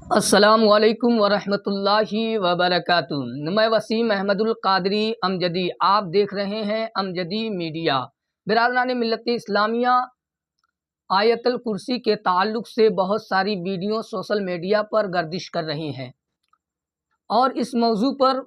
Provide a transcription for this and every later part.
السلام علیکم ورحمۃ اللہ وبرکاتہ۔ میں وسیم احمد القادری امجدی، آپ دیکھ رہے ہیں امجدی میڈیا۔ برادران ملت اسلامیہ، آیت الکرسی کے تعلق سے بہت ساری ویڈیو سوشل میڈیا پر گردش کر رہی ہیں، اور اس موضوع پر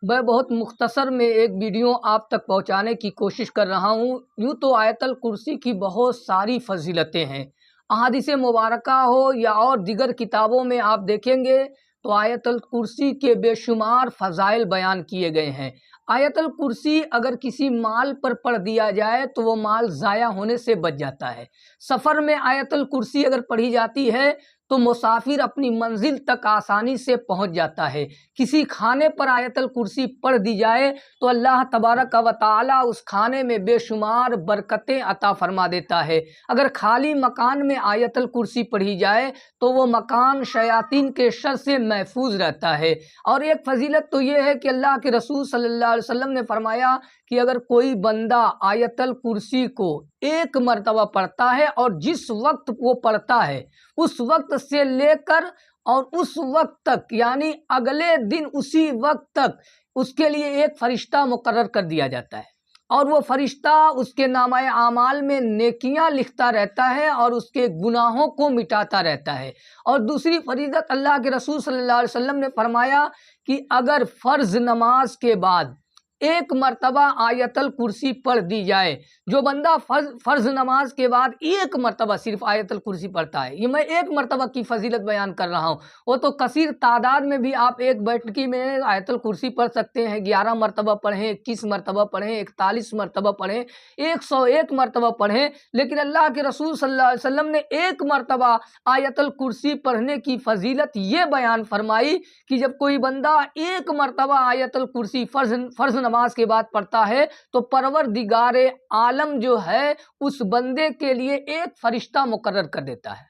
میں بہت مختصر میں ایک ویڈیو آپ تک پہنچانے کی کوشش کر رہا ہوں۔ یوں تو آیت الکرسی کی بہت ساری فضیلتیں ہیں، احادیث مبارکہ ہو یا اور دیگر کتابوں میں آپ دیکھیں گے تو آیت الکرسی کے بے شمار فضائل بیان کیے گئے ہیں۔ آیت الکرسی اگر کسی مال پر پڑھ دیا جائے تو وہ مال ضائع ہونے سے بچ جاتا ہے۔ سفر میں آیت الکرسی اگر پڑھی جاتی ہے تو مسافر اپنی منزل تک آسانی سے پہنچ جاتا ہے۔ کسی کھانے پر آیت الکرسی پڑھ دی جائے تو اللہ تبارک و تعالی اس کھانے میں بے شمار برکتیں عطا فرما دیتا ہے۔ اگر خالی مکان میں آیت الکرسی پڑھی جائے تو وہ مکان شیاطین کے شر سے محفوظ رہتا ہے۔ اور ایک فضیلت تو یہ ہے کہ اللہ کے رسول صلی اللہ علیہ وسلم نے فرمایا کہ اگر کوئی بندہ آیت الکرسی کو ایک مرتبہ پڑھتا ہے اور جس وقت وہ پڑھتا ہے اس وقت سے لے کر اور اس وقت تک، یعنی اگلے دن اسی وقت تک اس کے لیے ایک فرشتہ مقرر کر دیا جاتا ہے، اور وہ فرشتہ اس کے نامہ اعمال میں نیکیاں لکھتا رہتا ہے اور اس کے گناہوں کو مٹاتا رہتا ہے۔ اور دوسری فضیلت، اللہ کے رسول صلی اللہ علیہ وسلم نے فرمایا کہ اگر فرض نماز کے بعد ایک مرتبہ آیت الکرسی پڑھ دی جائے، جو بندہ فرض نماز کے بعد ایک مرتبہ صرف آیت الکرسی پڑھتا ہے، یہ میں ایک مرتبہ کی فضیلت بیان کر رہا ہوں، وہ تو کثیر تعداد میں بھی آپ ایک بیٹھکی میں آیت الکرسی پڑھ سکتے ہیں، 11 مرتبہ پڑھیں، 21 مرتبہ پڑھیں، 41 مرتبہ پڑھیں، 101 مرتبہ پڑھیں، لیکن اللہ کے رسول صلی اللہ علیہ وسلم نے ایک مرتبہ آیت الکرسی پڑھنے کی فضیلت یہ بیان فرمائی کہ جب کوئی بندہ ایک مرتبہ آیت الکرسی فرض نماز کے بعد پڑھتا ہے تو پروردگار عالم جو ہے اس بندے کے لیے ایک فرشتہ مقرر کر دیتا ہے۔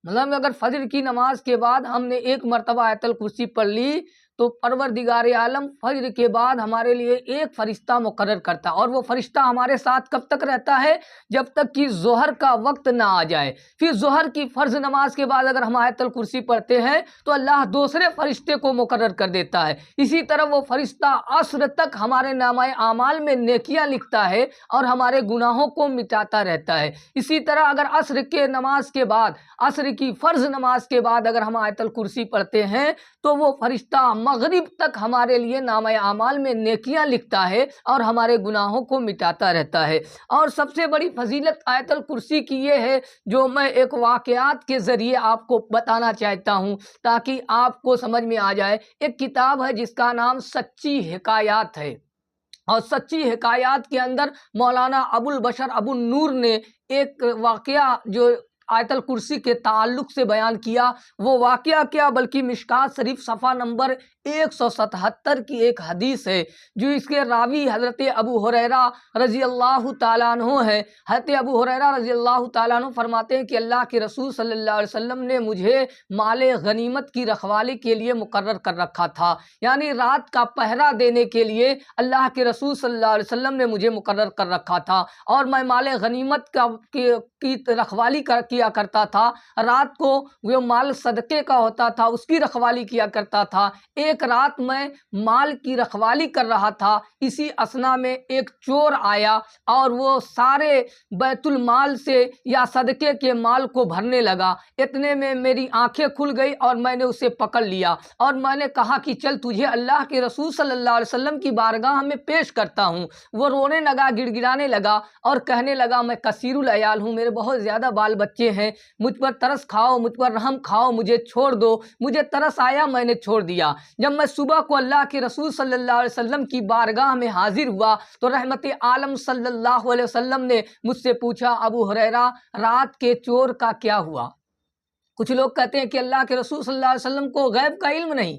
مطلب اگر فجر کی نماز کے بعد ہم نے ایک مرتبہ آیت الکرسی پڑھ لی تو پروردگار عالم فجر کے بعد ہمارے لیے ایک فرشتہ مقرر کرتا ہے، اور وہ فرشتہ ہمارے ساتھ کب تک رہتا ہے؟ جب تک کہ ظہر کا وقت نہ آ جائے۔ پھر ظہر کی فرض نماز کے بعد اگر ہم آیت الکرسی پڑھتے ہیں تو اللہ دوسرے فرشتے کو مقرر کر دیتا ہے۔ اسی طرح وہ فرشتہ عصر تک ہمارے نامہ اعمال میں نیکیاں لکھتا ہے اور ہمارے گناہوں کو مٹاتا رہتا ہے۔ اسی طرح اگر عصر کے نماز کے بعد، عصر کی فرض نماز کے بعد اگر ہم آیت الکرسی پڑھتے ہیں تو وہ فرشتہ مغرب تک ہمارے لیے نامہ اعمال میں نیکیاں لکھتا ہے اور ہمارے گناہوں کو مٹاتا رہتا ہے۔ اور سب سے بڑی فضیلت آیت الکرسی کی یہ ہے، جو میں ایک واقعات کے ذریعے آپ کو بتانا چاہتا ہوں تاکہ آپ کو سمجھ میں آ جائے۔ ایک کتاب ہے جس کا نام سچی حکایات ہے، اور سچی حکایات کے اندر مولانا ابو البشر ابو النور نے ایک واقعہ جو آیت الکرسی کے تعلق سے بیان کیا۔ وہ واقعہ کیا بلکہ مشکات شریف صفحہ نمبر 177 کی ایک حدیث ہے، جو اس کے راوی حضرت ابو ہریرہ رضی اللہ تعالیٰ عنہ ہے۔ حضرت ابو ہریرہ رضی اللہ تعالیٰ عنہ فرماتے ہیں کہ اللہ کے رسول صلی اللہ علیہ وسلم نے مجھے مال غنیمت کی رکھوالی کے لیے مقرر کر رکھا تھا، یعنی رات کا پہرا دینے کے لیے اللہ کے رسول صلی اللہ علیہ وسلم نے مجھے مقرر کر رکھا تھا، اور میں مال غنیمت کی رکھوالی کیا کرتا تھا۔ رات کو وہ مال صدقے کا ہوتا تھا، اس کی رکھوالی کیا کرتا تھا۔ ایک رات میں مال کی رکھوالی کر رہا تھا، اسی اثنا میں ایک چور آیا اور وہ سارے بیت المال سے یا صدقے کے مال کو بھرنے لگا۔ اتنے میں میری آنکھیں کھل گئی اور میں نے اسے پکڑ لیا، اور میں نے کہا کہ چل تجھے اللہ کے رسول صلی اللہ علیہ وسلم کی بارگاہ میں پیش کرتا ہوں۔ وہ رونے لگا، گڑ گڑانے لگا اور کہنے لگا میں کثیر العیال ہوں، میرے بہت زیادہ بال بچے ہیں، مجھ پر ترس کھاؤ، مجھ پر رحم کھاؤ، مجھے چھوڑ دو۔ مجھے ترس آیا، میں نے چھوڑ دیا۔ جب میں صبح کو اللہ کے رسول صلی اللہ علیہ وسلم کی بارگاہ میں حاضر ہوا تو رحمت عالم صلی اللہ علیہ وسلم نے مجھ سے پوچھا ابو ہریرہ رات کے چور کا کیا ہوا؟ کچھ لوگ کہتے ہیں کہ اللہ کے رسول صلی اللہ علیہ وسلم کو غیب کا علم نہیں،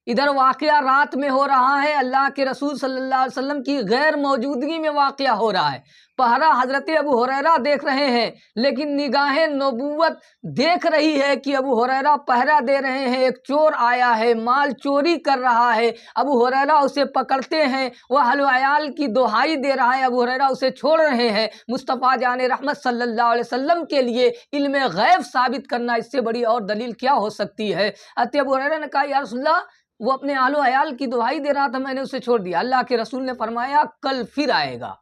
इधर वाक़या रात में हो रहा है, अल्लाह के रसूल सल्लल्लाहु अलैहि वसल्लम की गैर मौजूदगी में वाक़या हो रहा है। पहरा हज़रत अबू हुरैरा देख रहे हैं, लेकिन निगाहे नबूवत देख रही है कि अबू हुरैरा पहरा दे रहे हैं, एक चोर आया है, माल चोरी कर रहा है। अबू हुरैरा उसे पकड़ते हैं, वह अहल अयाल की दुहाई दे रहा है, अबू हुरैरा उसे छोड़ रहे हैं। मुस्तफ़ा जान रहमत सल्लल्लाहु अलैहि वसल्लम के लिए इल्म गैब साबित करना, इससे बड़ी और दलील क्या हो सकती है। अबू हुरैरा ने कहा, या रसूलल्लाह, वो अपने अहल अयाल की दुहाई दे रहा था, मैंने उसे छोड़ दिया। अल्लाह के रसूल ने फरमाया, कल फिर आएगा।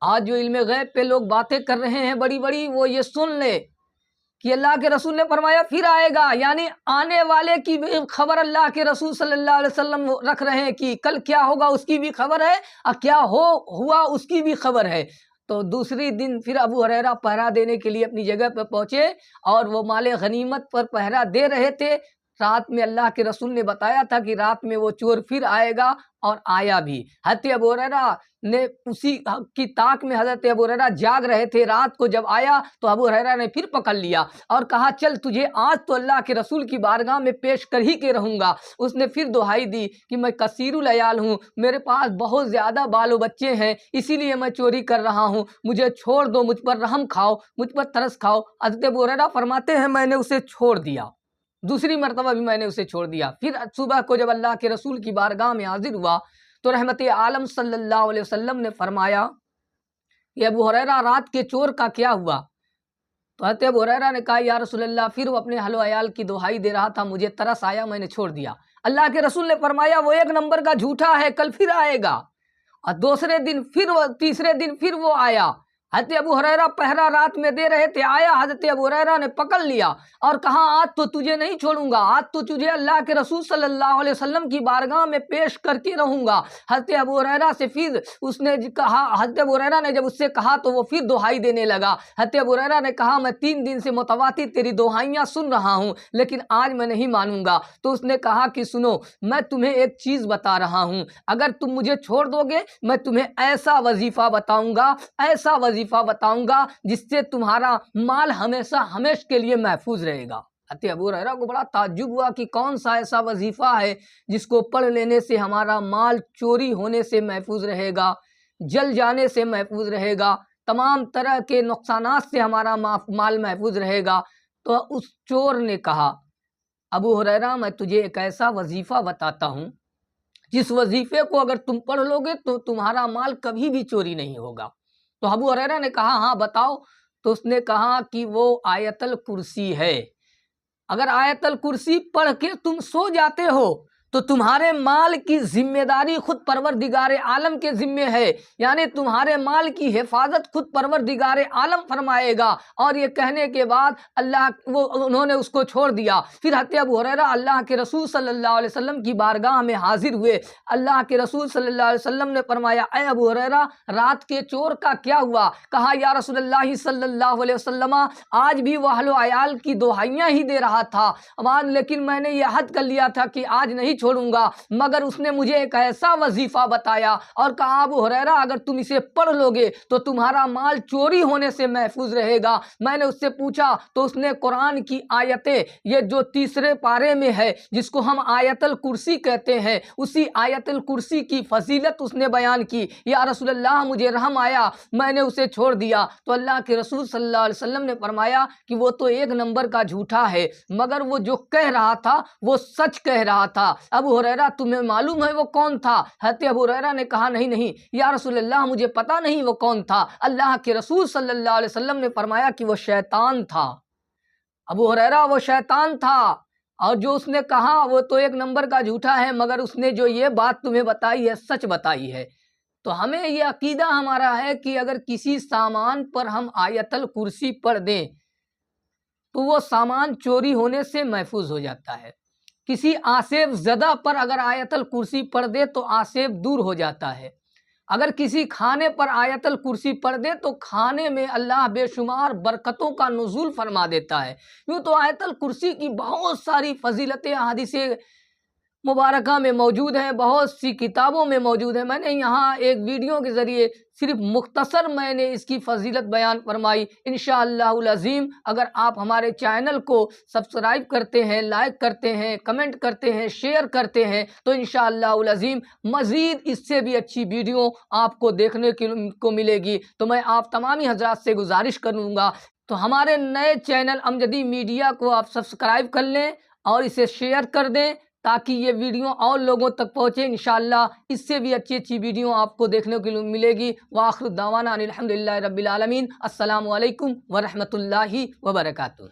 आज जो इल्म गैब पे लोग बातें कर रहे हैं बड़ी बड़ी, वो ये सुन ले कि अल्लाह के रसूल ने फरमाया फिर आएगा, यानी आने वाले की भी खबर अल्लाह के रसूल सल्लल्लाहु अलैहि वसल्लम रख रहे हैं कि कल क्या होगा उसकी भी खबर है और क्या हुआ उसकी भी खबर है। तो दूसरी दिन फिर अबू हुरैरा पहरा देने के लिए अपनी जगह पर पहुंचे और वो माले गनीमत पर पहरा दे रहे थे। रात में अल्लाह के रसूल ने बताया था कि रात में वो चोर फिर आएगा, और आया भी। हज़रत अबू हुरैरा ने उसी की ताक में हज़रत अबू हुरैरा जाग रहे थे। रात को जब आया तो अबू हुरैरा ने फिर पकड़ लिया और कहा, चल तुझे आज तो अल्लाह के रसूल की बारगाह में पेश कर ही के रहूँगा। उसने फिर दुहाई दी कि मैं कसीरुल अयाल हूँ, मेरे पास बहुत ज़्यादा बाल बच्चे हैं, इसीलिए मैं चोरी कर रहा हूँ, मुझे छोड़ दो, मुझ पर रहम खाओ, मुझ पर तरस खाओ। हज़रत अबू हुरैरा फरमाते हैं, मैंने उसे छोड़ दिया, दूसरी मरतबा भी मैंने उसे छोड़ दिया। फिर सुबह को जब अल्लाह के रसूल की बारगाह में हाजिर हुआ तो रहमत आलम सल्लल्लाहु अलैहि वसल्लम ने फरमाया कि अबू हुरैरा रात के चोर का क्या हुआ। तो हज़रत अबू हुरैरा ने कहा, या रसूलल्लाह, फिर वो अपने अहल अयाल की दुहाई दे रहा था, मुझे तरस आया, मैंने छोड़ दिया। अल्लाह के रसूल ने फरमाया, वो एक नंबर का झूठा है, कल फिर आएगा। और दूसरे दिन फिर वो, तीसरे दिन फिर वो आया। हज़रत अबू हुरैरा पहरा रात में दे रहे थे, आया, हज़रत अबू हुरैरा ने पकड़ लिया और कहा, आज तो तुझे नहीं छोड़ूंगा, आज तो तुझे अल्लाह के रसूल सल्लल्लाहु अलैहि वसल्लम की बारगाह में पेश करके रहूंगा। हज़रत अबू हुरैरा से फिर उसने कहा, हज़रत अबू हुरैरा ने जब उससे कहा तो वो फिर दुहाई देने लगा। हज़रत अबू हुरैरा ने कहा, मैं 3 दिन से मुतवातिर तेरी दुहाइयाँ सुन रहा हूँ, लेकिन आज मैं नहीं मानूंगा। तो उसने कहा कि सुनो, मैं तुम्हें एक चीज़ बता रहा हूँ, अगर तुम मुझे छोड़ दोगे मैं तुम्हें ऐसा वजीफ़ा बताऊंगा, ऐसा वजीफ़ा बताऊंगा जिससे तुम्हारा माल हमेशा हमेशा के लिए महफूज रहेगा। अबू हुरैरा को बड़ा ताज्जुब हुआ कि कौन सा ऐसा वजीफा है जिसको पढ़ लेने से हमारा माल चोरी होने से महफूज रहेगा, जल जाने से महफूज रहेगा, तमाम तरह के नुकसानात से हमारा माल महफूज रहेगा। तो उस चोर ने कहा, अबू हुरैरा, मैं तुझे एक ऐसा वजीफा बताता हूँ जिस वजीफे को अगर तुम पढ़ लोगे तो तुम्हारा माल कभी भी चोरी नहीं होगा। तो अबू हुरैरा ने कहा, हाँ बताओ। तो उसने कहा कि वो आयतल कुर्सी है। अगर आयतल कुर्सी पढ़ के तुम सो जाते हो तो तुम्हारे माल की जिम्मेदारी खुद परवरदिगार आलम के जिम्मे है, यानी तुम्हारे माल की हिफाजत खुद परवरदिगार आलम फरमाएगा। और ये कहने के बाद उन्होंने उसको छोड़ दिया। फिर हज़रत अबू हुरैरा अल्लाह के रसूल सल्लल्लाहु अलैहि वसल्लम की बारगाह में हाजिर हुए। अल्लाह के रसूल सल्लल्लाहु अलैहि वसल्लम ने फरमाया, ऐ अबू हुरैरा, रात के चोर का क्या हुआ। कहा, या रसूलल्लाह सल्लल्लाहु अलैहि वसल्लम, आज भी वह अहल अयाल की दुहाइयाँ ही दे रहा था, लेकिन मैंने यह हद कर लिया था कि आज नहीं छोड़ूंगा, मगर उसने मुझे एक ऐसा वजीफा बताया और कहा, अबू हुरैरा, अगर तुम इसे पढ़ लोगे तो तुम्हारा माल चोरी होने से महफूज रहेगा। मैंने उससे पूछा तो उसने कुरान की आयतें, ये जो तीसरे पारे में है जिसको हम आयतल कुर्सी कहते हैं, उसी आयतल कुर्सी की फजीलत उसने बयान की। या रसूलल्लाह, मुझे रहम आया, मैंने उसे छोड़ दिया। तो अल्लाह के रसूल सल्लल्लाहु अलैहि वसल्लम ने फरमाया कि वो तो एक नंबर का झूठा है, मगर वो जो कह रहा था वो सच कह रहा था। अबू हुरैरा, तुम्हें मालूम है वो कौन था। हज़रत अबू हुरैरा ने कहा, नहीं नहीं या रसूलल्लाह, मुझे पता नहीं वो कौन था। अल्लाह के रसूल सल्लल्लाहु अलैहि वसल्लम ने फरमाया कि वो शैतान था। अबू हुरैरा, वो शैतान था, और जो उसने कहा वो तो एक नंबर का झूठा है, मगर उसने जो ये बात तुम्हें बताई है सच बताई है। तो हमें ये अकीदा हमारा है कि अगर किसी सामान पर हम आयतल कुर्सी पढ़ दें तो वो सामान चोरी होने से महफूज हो जाता है। किसी आसेब ज़दा पर अगर आयतल कुर्सी पढ़ दे तो आसेब दूर हो जाता है। अगर किसी खाने पर आयतल कुर्सी पढ़ दे तो खाने में अल्लाह बेशुमार बरकतों का नुज़ूल फरमा देता है। यूँ तो आयतल कुर्सी की बहुत सारी फजीलतें हदीसे मुबारका में मौजूद हैं, बहुत सी किताबों में मौजूद है। मैंने यहाँ एक वीडियो के ज़रिए सिर्फ मुख्तसर मैंने इसकी फजीलत बयान फरमाई। इंशाअल्लाहुल अज़ीम अगर आप हमारे चैनल को सब्सक्राइब करते हैं, लाइक करते हैं, कमेंट करते हैं, शेयर करते हैं, तो इंशाअल्लाहुल अज़ीम मज़ीद इससे भी अच्छी वीडियो आपको देखने को मिलेगी। तो मैं आप तमामी हज़रात से गुजारिश करूँगा तो हमारे नए चैनल अमजदी मीडिया को आप सब्सक्राइब कर लें और इसे शेयर कर दें ताकि ये वीडियो और लोगों तक पहुँचे। इंशाअल्लाह इससे भी अच्छी अच्छी वीडियो आपको देखने को मिलेगी। वाखिर दावाना अनिल हम्दुलिल्लाहि रब्बिल आलमीन। अस्सलामु अलैकुम व रहमतुल्लाहि व बरकातुहू।